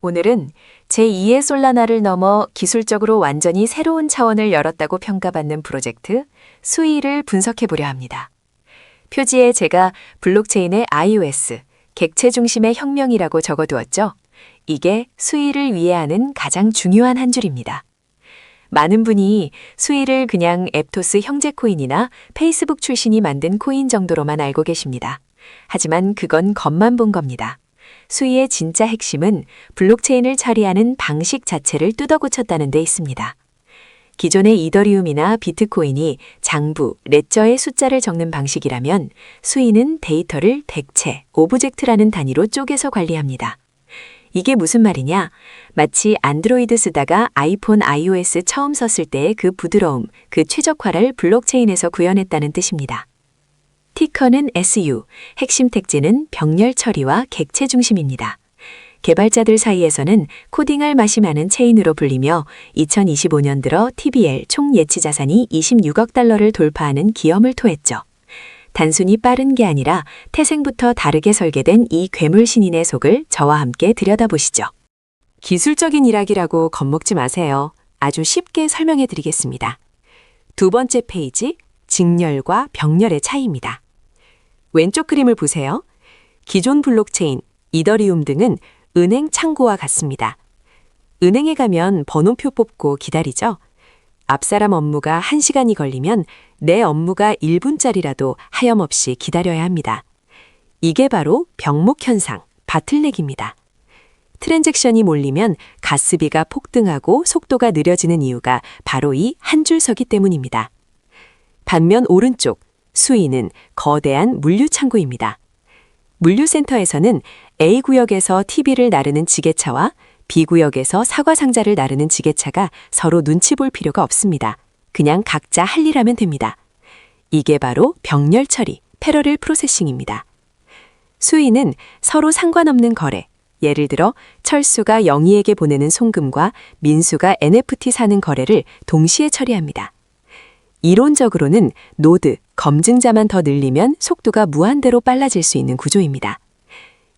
오늘은 제2의 솔라나를 넘어 기술적으로 완전히 새로운 차원을 열었다고 평가받는 프로젝트 수이를 분석해 보려 합니다. 표지에 제가 블록체인의 iOS, 객체 중심의 혁명이라고 적어두었죠. 이게 수이를 위해 하는 가장 중요한 한 줄입니다. 많은 분이 수이를 그냥 앱토스 형제 코인이나 페이스북 출신이 만든 코인 정도로만 알고 계십니다. 하지만 그건 겉만 본 겁니다. 수이의 진짜 핵심은 블록체인을 처리하는 방식 자체를 뜯어고쳤다는 데 있습니다. 기존의 이더리움이나 비트코인이 장부, 레저의 숫자를 적는 방식이라면 수이는 데이터를 백체, 오브젝트라는 단위로 쪼개서 관리합니다. 이게 무슨 말이냐? 마치 안드로이드 쓰다가 아이폰 iOS 처음 썼을 때의 그 부드러움, 그 최적화를 블록체인에서 구현했다는 뜻입니다. 티커는 SU, 핵심 택지는 병렬 처리와 객체 중심입니다. 개발자들 사이에서는 코딩할 맛이 많은 체인으로 불리며 2025년 들어 TBL 총 예치 자산이 26억 달러를 돌파하는 기염을 토했죠. 단순히 빠른 게 아니라 태생부터 다르게 설계된 이 괴물 신인의 속을 저와 함께 들여다보시죠. 기술적인 이야기라고 겁먹지 마세요. 아주 쉽게 설명해 드리겠습니다. 두 번째 페이지, 직렬과 병렬의 차이입니다. 왼쪽 그림을 보세요. 기존 블록체인, 이더리움 등은 은행 창구와 같습니다. 은행에 가면 번호표 뽑고 기다리죠. 앞사람 업무가 1시간이 걸리면 내 업무가 1분짜리라도 하염없이 기다려야 합니다. 이게 바로 병목 현상, 바틀넥입니다. 트랜잭션이 몰리면 가스비가 폭등하고 속도가 느려지는 이유가 바로 이 한 줄 서기 때문입니다. 반면 오른쪽, 수이는 거대한 물류 창구입니다. 물류센터에서는 A구역에서 TV를 나르는 지게차와 B구역에서 사과 상자를 나르는 지게차가 서로 눈치 볼 필요가 없습니다. 그냥 각자 할 일 하면 됩니다. 이게 바로 병렬 처리, 패러렐 프로세싱입니다. 수이는 서로 상관없는 거래, 예를 들어 철수가 영희에게 보내는 송금과 민수가 NFT 사는 거래를 동시에 처리합니다. 이론적으로는 노드, 검증자만 더 늘리면 속도가 무한대로 빨라질 수 있는 구조입니다.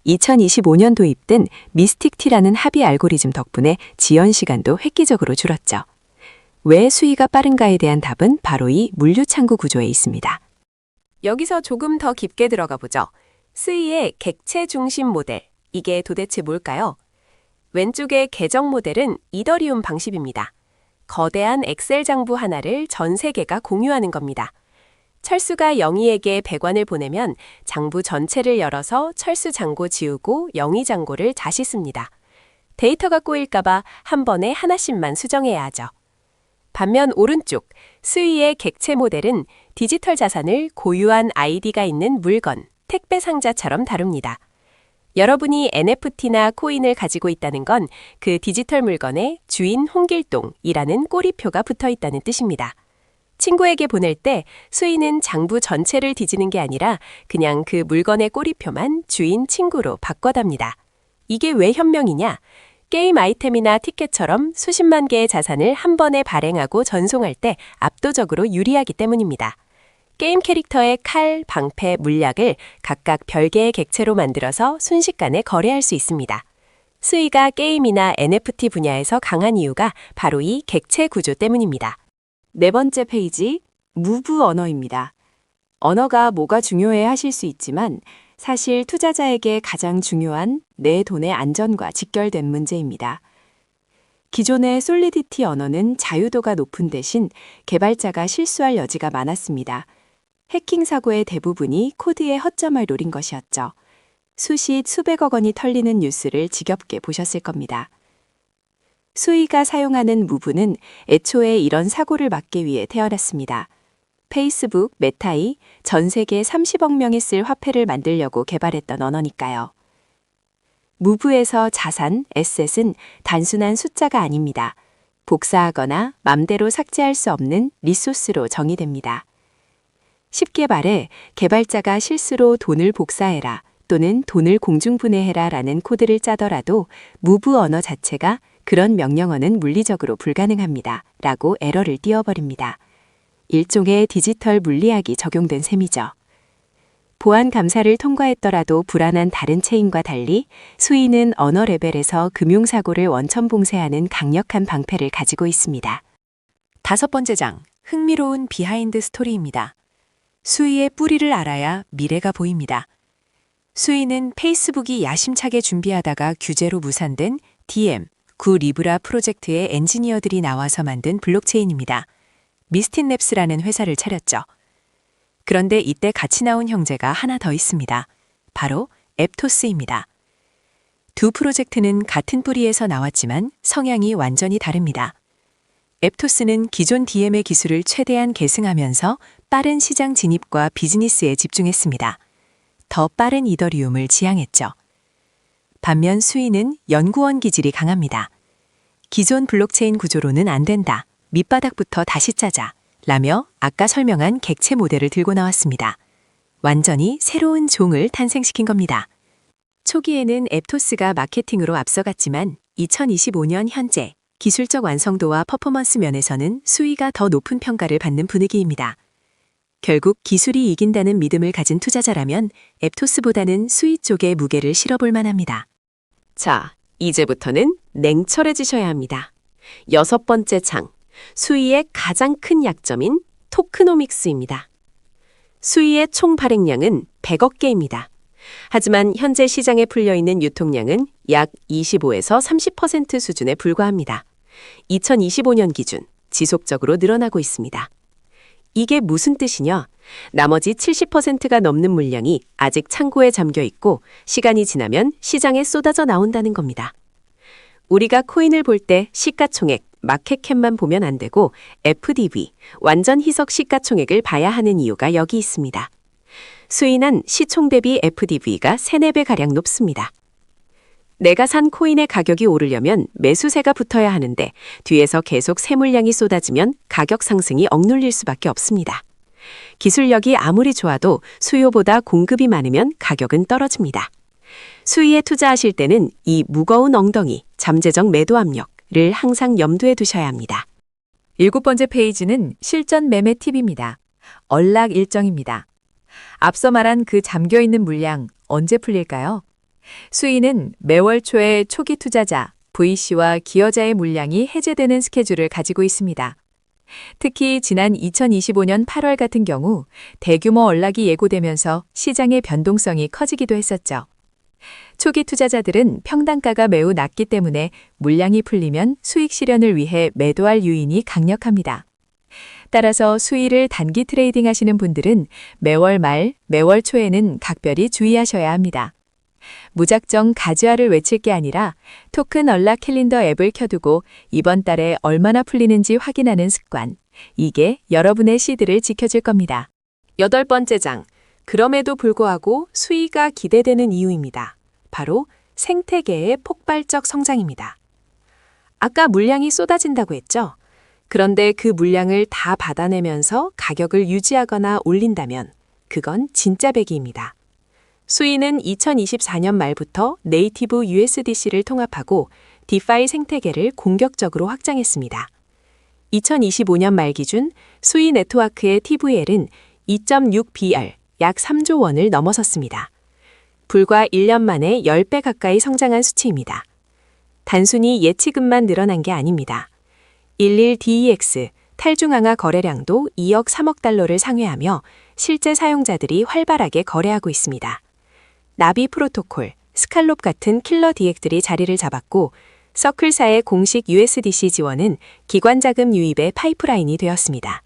2025년 도입된 미스틱티라는 합의 알고리즘 덕분에 지연 시간도 획기적으로 줄었죠. 왜 수위가 빠른가에 대한 답은 바로 이 물류창구 구조에 있습니다. 여기서 조금 더 깊게 들어가 보죠. 수위의 객체 중심 모델, 이게 도대체 뭘까요? 왼쪽의 계정 모델은 이더리움 방식입니다. 거대한 엑셀 장부 하나를 전 세계가 공유하는 겁니다. 철수가 영희에게 100원을 보내면 장부 전체를 열어서 철수 잔고 지우고 영희 잔고를 다시 씁니다. 데이터가 꼬일까봐 한 번에 하나씩만 수정해야 하죠. 반면 오른쪽, 수위의 객체 모델은 디지털 자산을 고유한 아이디가 있는 물건, 택배 상자처럼 다룹니다. 여러분이 NFT나 코인을 가지고 있다는 건 그 디지털 물건에 주인 홍길동이라는 꼬리표가 붙어 있다는 뜻입니다. 친구에게 보낼 때 수인은 장부 전체를 뒤지는 게 아니라 그냥 그 물건의 꼬리표만 주인 친구로 바꿔답니다. 이게 왜 현명이냐? 게임 아이템이나 티켓처럼 수십만 개의 자산을 한 번에 발행하고 전송할 때 압도적으로 유리하기 때문입니다. 게임 캐릭터의 칼, 방패, 물약을 각각 별개의 객체로 만들어서 순식간에 거래할 수 있습니다. 수이가 게임이나 NFT 분야에서 강한 이유가 바로 이 객체 구조 때문입니다. 네 번째 페이지, 무브 언어입니다. 언어가 뭐가 중요해 하실 수 있지만 사실 투자자에게 가장 중요한 내 돈의 안전과 직결된 문제입니다. 기존의 솔리디티 언어는 자유도가 높은 대신 개발자가 실수할 여지가 많았습니다. 해킹 사고의 대부분이 코드의 허점을 노린 것이었죠. 수십 수백억 원이 털리는 뉴스를 지겹게 보셨을 겁니다. 수이가 사용하는 무브는 애초에 이런 사고를 막기 위해 태어났습니다. 페이스북, 메타이 전 세계 30억 명이 쓸 화폐를 만들려고 개발했던 언어니까요. 무브에서 자산, 에셋은 단순한 숫자가 아닙니다. 복사하거나 맘대로 삭제할 수 없는 리소스로 정의됩니다. 쉽게 말해 개발자가 실수로 돈을 복사해라 또는 돈을 공중분해해라 라는 코드를 짜더라도 무브 언어 자체가 그런 명령어는 물리적으로 불가능합니다 라고 에러를 띄워버립니다. 일종의 디지털 물리학이 적용된 셈이죠. 보안 감사를 통과했더라도 불안한 다른 체인과 달리 수위는 언어 레벨에서 금융사고를 원천봉쇄하는 강력한 방패를 가지고 있습니다. 5번째 장, 흥미로운 비하인드 스토리입니다. 수위의 뿌리를 알아야 미래가 보입니다. 수위는 페이스북이 야심차게 준비하다가 규제로 무산된 DM, 9 리브라 프로젝트의 엔지니어들이 나와서 만든 블록체인입니다. 미스틴랩스라는 회사를 차렸죠. 그런데 이때 같이 나온 형제가 하나 더 있습니다. 바로 앱토스입니다. 두 프로젝트는 같은 뿌리에서 나왔지만 성향이 완전히 다릅니다. 앱토스는 기존 DM의 기술을 최대한 계승하면서 빠른 시장 진입과 비즈니스에 집중했습니다. 더 빠른 이더리움을 지향했죠. 반면 수위는 연구원 기질이 강합니다. 기존 블록체인 구조로는 안 된다. 밑바닥부터 다시 짜자. 라며 아까 설명한 객체 모델을 들고 나왔습니다. 완전히 새로운 종을 탄생시킨 겁니다. 초기에는 앱토스가 마케팅으로 앞서갔지만 2025년 현재 기술적 완성도와 퍼포먼스 면에서는 수위가 더 높은 평가를 받는 분위기입니다. 결국 기술이 이긴다는 믿음을 가진 투자자라면 앱토스보다는 수위 쪽에 무게를 실어볼 만합니다. 자, 이제부터는 냉철해지셔야 합니다. 6번째 장, 수위의 가장 큰 약점인 토크노믹스입니다. 수위의 총 발행량은 100억 개입니다. 하지만 현재 시장에 풀려있는 유통량은 약 25에서 30% 수준에 불과합니다. 2025년 기준 지속적으로 늘어나고 있습니다. 이게 무슨 뜻이냐? 나머지 70%가 넘는 물량이 아직 창고에 잠겨 있고 시간이 지나면 시장에 쏟아져 나온다는 겁니다. 우리가 코인을 볼 때 시가총액, 마켓캡만 보면 안 되고 FDV, 완전 희석 시가총액을 봐야 하는 이유가 여기 있습니다. 수인한 시총 대비 FDV가 3, 4배가량 높습니다. 내가 산 코인의 가격이 오르려면 매수세가 붙어야 하는데 뒤에서 계속 새 물량이 쏟아지면 가격 상승이 억눌릴 수밖에 없습니다. 기술력이 아무리 좋아도 수요보다 공급이 많으면 가격은 떨어집니다. 수위에 투자하실 때는 이 무거운 엉덩이, 잠재적 매도 압력을 항상 염두에 두셔야 합니다. 7번째 페이지는 실전 매매 팁입니다. 언락 일정입니다. 앞서 말한 그 잠겨있는 물량 언제 풀릴까요? 수위는 매월 초에 초기 투자자, VC와 기여자의 물량이 해제되는 스케줄을 가지고 있습니다. 특히 지난 2025년 8월 같은 경우 대규모 언락이 예고되면서 시장의 변동성이 커지기도 했었죠. 초기 투자자들은 평단가가 매우 낮기 때문에 물량이 풀리면 수익 실현을 위해 매도할 유인이 강력합니다. 따라서 수위를 단기 트레이딩 하시는 분들은 매월 말, 매월 초에는 각별히 주의하셔야 합니다. 무작정 가즈아를 외칠 게 아니라 토큰 언락 캘린더 앱을 켜두고 이번 달에 얼마나 풀리는지 확인하는 습관. 이게 여러분의 시드를 지켜줄 겁니다. 8번째 장, 그럼에도 불구하고 수위가 기대되는 이유입니다. 바로 생태계의 폭발적 성장입니다. 아까 물량이 쏟아진다고 했죠? 그런데 그 물량을 다 받아내면서 가격을 유지하거나 올린다면 그건 진짜 배기입니다. 수위는 2024년 말부터 네이티브 USDC를 통합하고 디파이 생태계를 공격적으로 확장했습니다. 2025년 말 기준 수위 네트워크의 TVL은 2.6BR, 약 3조 원을 넘어섰습니다. 불과 1년 만에 10배 가까이 성장한 수치입니다. 단순히 예치금만 늘어난 게 아닙니다. 11DEX, 탈중앙화 거래량도 2억 3억 달러를 상회하며 실제 사용자들이 활발하게 거래하고 있습니다. 나비 프로토콜, 스칼롭 같은 킬러 디액들이 자리를 잡았고 서클사의 공식 USDC 지원은 기관 자금 유입의 파이프라인이 되었습니다.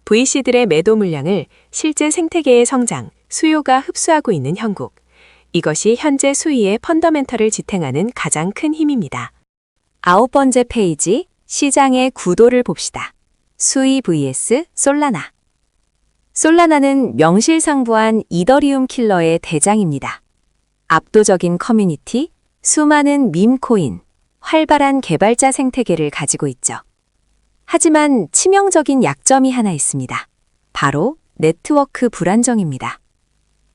VC들의 매도 물량을 실제 생태계의 성장, 수요가 흡수하고 있는 형국. 이것이 현재 수위의 펀더멘털을 지탱하는 가장 큰 힘입니다. 9번째 페이지, 시장의 구도를 봅시다. 수위 vs 솔라나. 솔라나는 명실상부한 이더리움 킬러의 대장입니다. 압도적인 커뮤니티, 수많은 밈코인, 활발한 개발자 생태계를 가지고 있죠. 하지만 치명적인 약점이 하나 있습니다. 바로 네트워크 불안정입니다.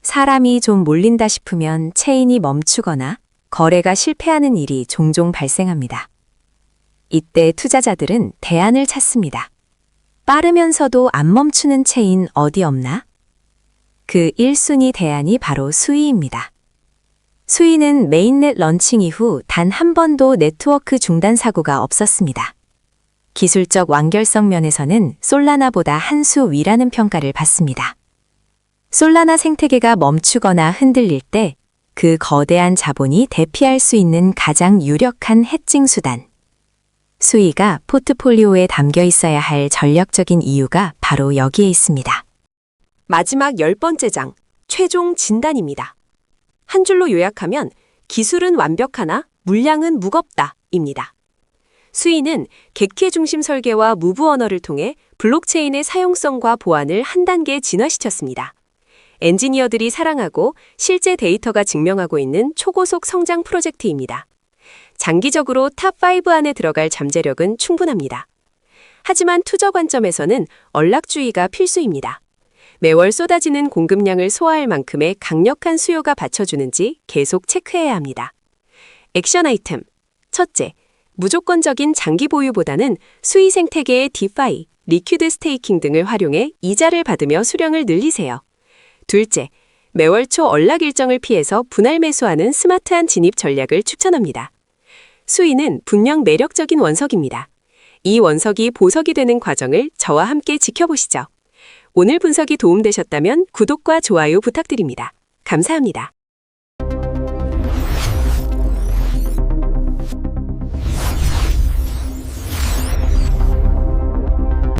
사람이 좀 몰린다 싶으면 체인이 멈추거나 거래가 실패하는 일이 종종 발생합니다. 이때 투자자들은 대안을 찾습니다. 빠르면서도 안 멈추는 체인 어디 없나? 그 1순위 대안이 바로 수위입니다. 수위는 메인넷 런칭 이후 단 한 번도 네트워크 중단 사고가 없었습니다. 기술적 완결성 면에서는 솔라나보다 한 수 위라는 평가를 받습니다. 솔라나 생태계가 멈추거나 흔들릴 때 그 거대한 자본이 대피할 수 있는 가장 유력한 해칭 수단. 수위가 포트폴리오에 담겨 있어야 할 전략적인 이유가 바로 여기에 있습니다. 마지막 10번째 장, 최종 진단입니다. 한 줄로 요약하면 기술은 완벽하나 물량은 무겁다 입니다. 수위는 객체 중심 설계와 무브 언어를 통해 블록체인의 사용성과 보안을 한 단계 진화시켰습니다. 엔지니어들이 사랑하고 실제 데이터가 증명하고 있는 초고속 성장 프로젝트입니다. 장기적으로 탑5 안에 들어갈 잠재력은 충분합니다. 하지만 투자 관점에서는 언락주의가 필수입니다. 매월 쏟아지는 공급량을 소화할 만큼의 강력한 수요가 받쳐주는지 계속 체크해야 합니다. 액션 아이템. 첫째, 무조건적인 장기 보유보다는 수익 생태계의 디파이, 리퀴드 스테이킹 등을 활용해 이자를 받으며 수량을 늘리세요. 둘째, 매월 초 언락 일정을 피해서 분할 매수하는 스마트한 진입 전략을 추천합니다. 수위는 분명 매력적인 원석입니다. 이 원석이 보석이 되는 과정을 저와 함께 지켜보시죠. 오늘 분석이 도움되셨다면 구독과 좋아요 부탁드립니다. 감사합니다.